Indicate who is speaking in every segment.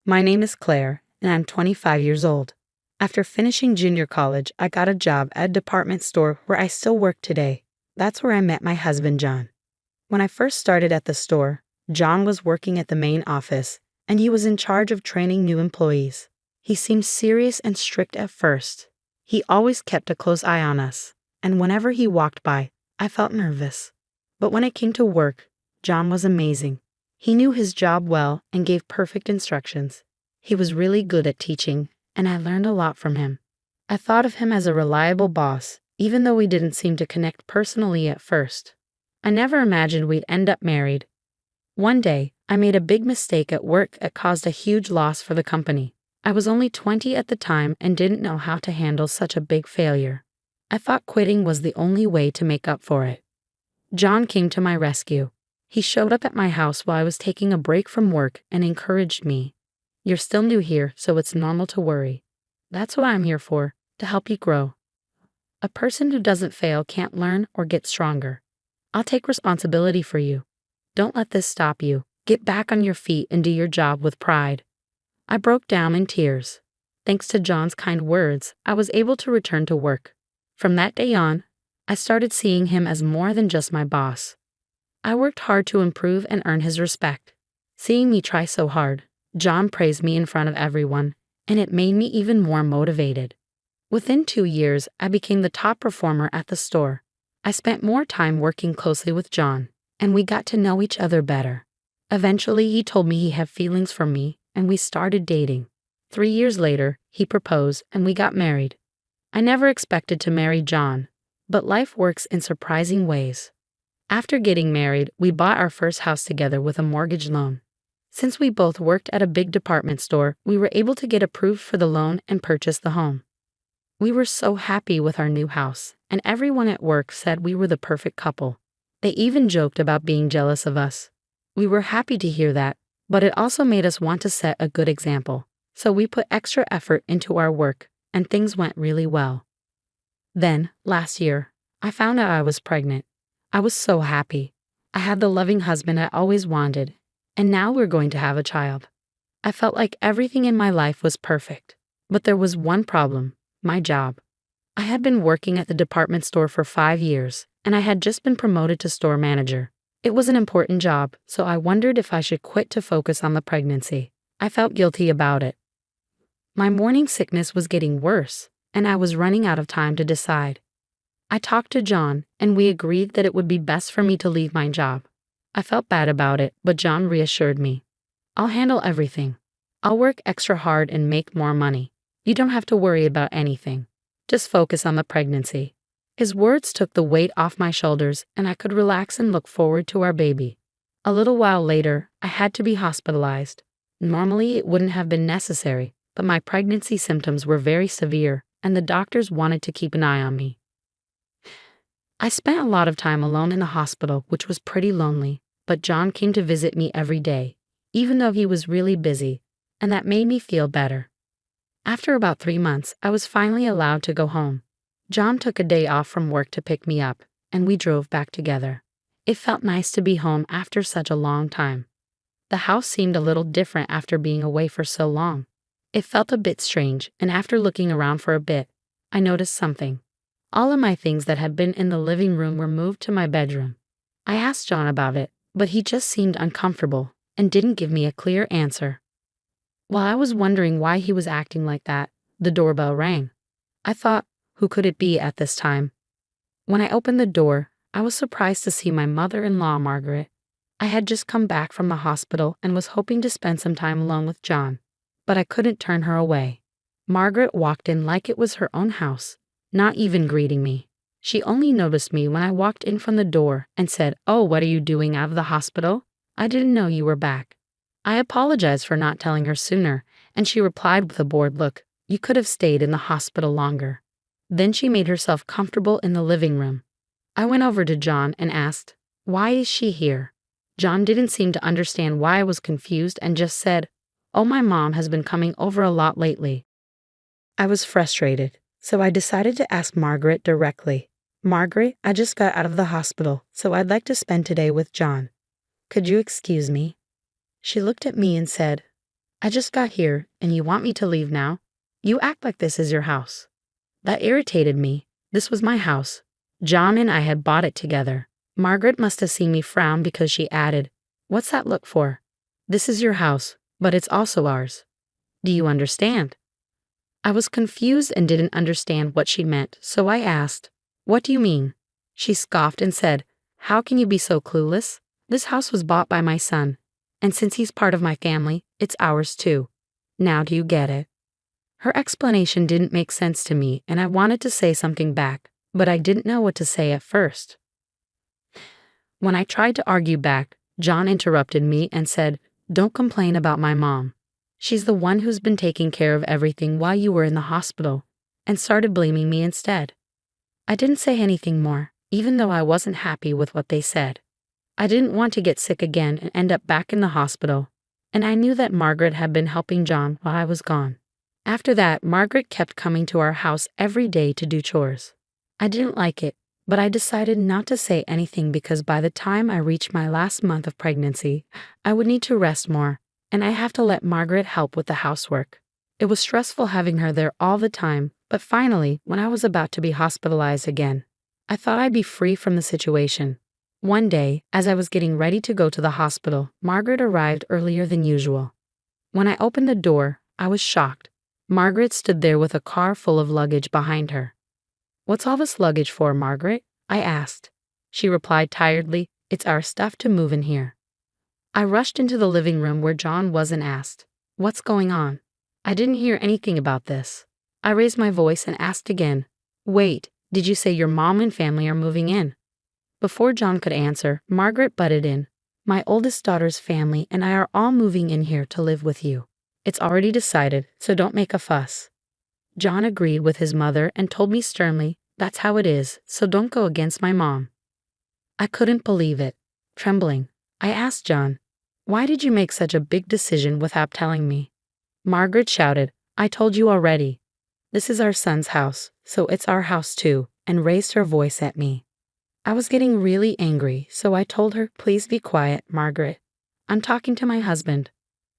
Speaker 1: My name is Claire, and I'm 25 years old. After finishing junior college, I got a job at a department store where I still work today. That's where I met my husband, John. When I first started at the store, John was working at the main office, and he was in charge of training new employees. He seemed serious and strict at first. He always kept a close eye on us, and whenever he walked by, I felt nervous. But when it came to work, John was amazing. He knew his job well and gave perfect instructions. He was really good at teaching, and I learned a lot from him. I thought of him as a reliable boss, even though we didn't seem to connect personally at first. I never imagined we'd end up married. One day, I made a big mistake at work that caused a huge loss for the company. I was only 20 at the time and didn't know how to handle such a big failure. I thought quitting was the only way to make up for it. John came to my rescue. He showed up at my house while I was taking a break from work and encouraged me. "You're still new here, so it's normal to worry. That's what I'm here for, to help you grow. A person who doesn't fail can't learn or get stronger. I'll take responsibility for you. Don't let this stop you. Get back on your feet and do your job with pride." I broke down in tears. Thanks to John's kind words, I was able to return to work. From that day on, I started seeing him as more than just my boss. I worked hard to improve and earn his respect. Seeing me try so hard, John praised me in front of everyone, and it made me even more motivated. Within 2 years, I became the top performer at the store. I spent more time working closely with John, and we got to know each other better. Eventually, he told me he had feelings for me, and we started dating. 3 years later, he proposed, and we got married. I never expected to marry John, but life works in surprising ways. After getting married, we bought our first house together with a mortgage loan. Since we both worked at a big department store, we were able to get approved for the loan and purchase the home. We were so happy with our new house, and everyone at work said we were the perfect couple. They even joked about being jealous of us. We were happy to hear that, but it also made us want to set a good example. So we put extra effort into our work, and things went really well. Then, last year, I found out I was pregnant. I was so happy. I had the loving husband I always wanted, and now we're going to have a child. I felt like everything in my life was perfect, but there was one problem: my job. I had been working at the department store for 5 years, and I had just been promoted to store manager. It was an important job, so I wondered if I should quit to focus on the pregnancy. I felt guilty about it. My morning sickness was getting worse, and I was running out of time to decide. I talked to John, and we agreed that it would be best for me to leave my job. I felt bad about it, but John reassured me. "I'll handle everything. I'll work extra hard and make more money. You don't have to worry about anything. Just focus on the pregnancy." His words took the weight off my shoulders, and I could relax and look forward to our baby. A little while later, I had to be hospitalized. Normally, it wouldn't have been necessary, but my pregnancy symptoms were very severe, and the doctors wanted to keep an eye on me. I spent a lot of time alone in the hospital, which was pretty lonely, but John came to visit me every day, even though he was really busy, and that made me feel better. After about 3 months, I was finally allowed to go home. John took a day off from work to pick me up, and we drove back together. It felt nice to be home after such a long time. The house seemed a little different after being away for so long. It felt a bit strange, and after looking around for a bit, I noticed something. All of my things that had been in the living room were moved to my bedroom. I asked John about it, but he just seemed uncomfortable and didn't give me a clear answer. While I was wondering why he was acting like that, the doorbell rang. I thought, who could it be at this time? When I opened the door, I was surprised to see my mother-in-law, Margaret. I had just come back from the hospital and was hoping to spend some time alone with John, but I couldn't turn her away. Margaret walked in like it was her own house, not even greeting me. She only noticed me when I walked in from the door and said, "Oh, what are you doing out of the hospital? I didn't know you were back." I apologized for not telling her sooner, and she replied with a bored look, "You could have stayed in the hospital longer." Then she made herself comfortable in the living room. I went over to John and asked, "Why is she here?" John didn't seem to understand why I was confused and just said, "Oh, my mom has been coming over a lot lately." I was frustrated, so I decided to ask Margaret directly. "Margaret, I just got out of the hospital, so I'd like to spend today with John. Could you excuse me?" She looked at me and said, I just got here, and you want me to leave now? You act like this is your house. That irritated me. This was my house. John and I had bought it together. Margaret must have seen me frown because she added, "What's that look for? This is your house, but it's also ours. Do you understand?" I was confused and didn't understand what she meant, so I asked, "What do you mean?" She scoffed and said, "How can you be so clueless? This house was bought by my son, and since he's part of my family, it's ours too. Now do you get it?" Her explanation didn't make sense to me, and I wanted to say something back, but I didn't know what to say at first. When I tried to argue back, John interrupted me and said, "Don't complain about my mom. She's the one who's been taking care of everything while you were in the hospital," and started blaming me instead. I didn't say anything more, even though I wasn't happy with what they said. I didn't want to get sick again and end up back in the hospital, and I knew that Margaret had been helping John while I was gone. After that, Margaret kept coming to our house every day to do chores. I didn't like it, but I decided not to say anything because by the time I reached my last month of pregnancy, I would need to rest more, and I have to let Margaret help with the housework. It was stressful having her there all the time, but finally, when I was about to be hospitalized again, I thought I'd be free from the situation. One day, as I was getting ready to go to the hospital, Margaret arrived earlier than usual. When I opened the door, I was shocked. Margaret stood there with a car full of luggage behind her. "What's all this luggage for, Margaret?" I asked. She replied tiredly, "It's our stuff to move in here." I rushed into the living room where John was and asked, "What's going on? I didn't hear anything about this." I raised my voice and asked again, "Wait, did you say your mom and family are moving in?" Before John could answer, Margaret butted in. "My oldest daughter's family and I are all moving in here to live with you. It's already decided, so don't make a fuss." John agreed with his mother and told me sternly, "That's how it is, so don't go against my mom." I couldn't believe it. Trembling, I asked John, "Why did you make such a big decision without telling me?" Margaret shouted, "I told you already. This is our son's house, so it's our house too," and raised her voice at me. I was getting really angry, so I told her, "Please be quiet, Margaret. I'm talking to my husband."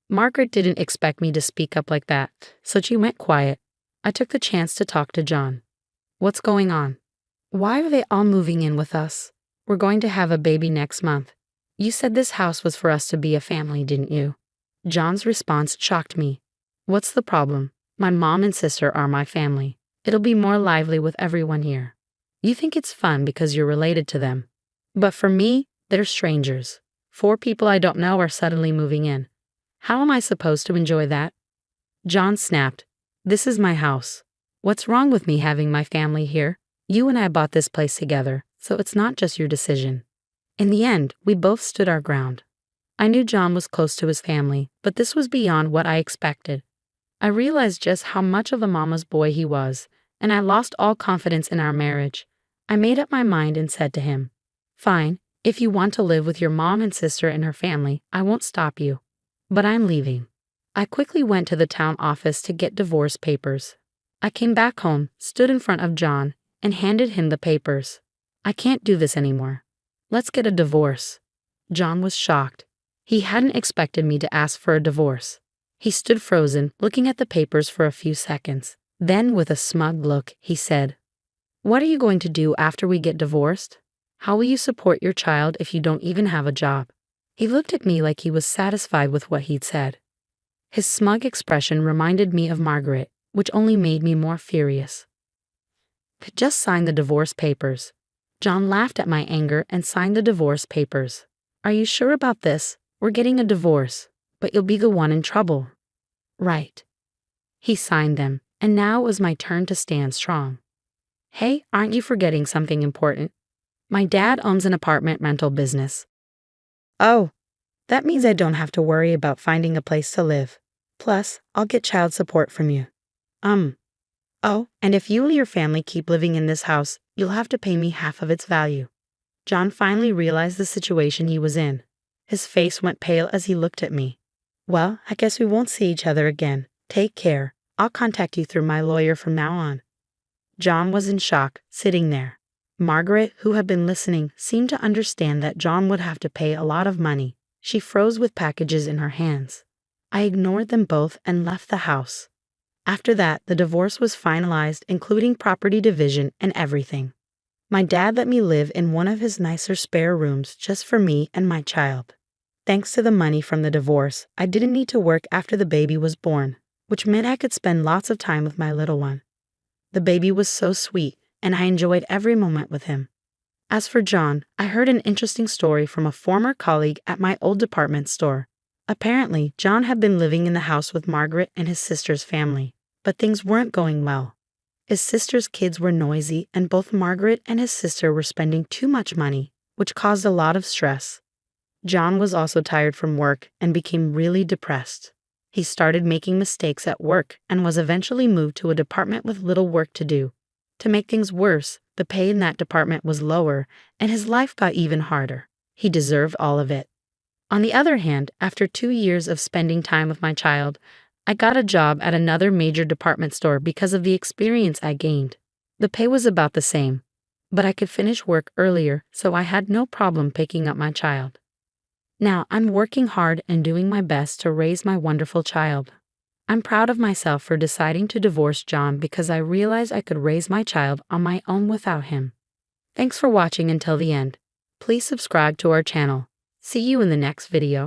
Speaker 1: Margaret didn't expect me to speak up like that, so she went quiet. I took the chance to talk to John. "What's going on? Why are they all moving in with us? We're going to have a baby next month. You said this house was for us to be a family, didn't you?" John's response shocked me. "What's the problem? My mom and sister are my family. It'll be more lively with everyone here. You think it's fun because you're related to them. But for me, they're strangers. 4 people I don't know are suddenly moving in. How am I supposed to enjoy that?" John snapped, "This is my house. What's wrong with me having my family here? You and I bought this place together, so it's not just your decision." In the end, we both stood our ground. I knew John was close to his family, but this was beyond what I expected. I realized just how much of a mama's boy he was, and I lost all confidence in our marriage. I made up my mind and said to him, "Fine, if you want to live with your mom and sister and her family, I won't stop you. But I'm leaving." I quickly went to the town office to get divorce papers. I came back home, stood in front of John, and handed him the papers. "I can't do this anymore. Let's get a divorce." John was shocked. He hadn't expected me to ask for a divorce. He stood frozen, looking at the papers for a few seconds. Then, with a smug look, he said, "What are you going to do after we get divorced? How will you support your child if you don't even have a job?" He looked at me like he was satisfied with what he'd said. His smug expression reminded me of Margaret, which only made me more furious. "Just sign the divorce papers." John laughed at my anger and signed the divorce papers. "Are you sure about this? We're getting a divorce, but you'll be the one in trouble." "Right." He signed them, and now it was my turn to stand strong. "Hey, aren't you forgetting something important? My dad owns an apartment rental business." "Oh, that means I don't have to worry about finding a place to live. Plus, I'll get child support from you." Oh, and if you or your family keep living in this house, you'll have to pay me half of its value." John finally realized the situation he was in. His face went pale as he looked at me. "Well, I guess we won't see each other again. Take care. I'll contact you through my lawyer from now on." John was in shock, sitting there. Margaret, who had been listening, seemed to understand that John would have to pay a lot of money. She froze with packages in her hands. I ignored them both and left the house. After that, the divorce was finalized, including property division and everything. My dad let me live in one of his nicer spare rooms just for me and my child. Thanks to the money from the divorce, I didn't need to work after the baby was born, which meant I could spend lots of time with my little one. The baby was so sweet, and I enjoyed every moment with him. As for John, I heard an interesting story from a former colleague at my old department store. Apparently, John had been living in the house with Margaret and his sister's family, but things weren't going well. His sister's kids were noisy, and both Margaret and his sister were spending too much money, which caused a lot of stress. John was also tired from work and became really depressed. He started making mistakes at work and was eventually moved to a department with little work to do. To make things worse, the pay in that department was lower, and his life got even harder. He deserved all of it. On the other hand, after 2 years of spending time with my child, I got a job at another major department store because of the experience I gained. The pay was about the same, but I could finish work earlier, so I had no problem picking up my child. Now I'm working hard and doing my best to raise my wonderful child. I'm proud of myself for deciding to divorce John because I realized I could raise my child on my own without him. Thanks for watching until the end. Please subscribe to our channel. See you in the next video.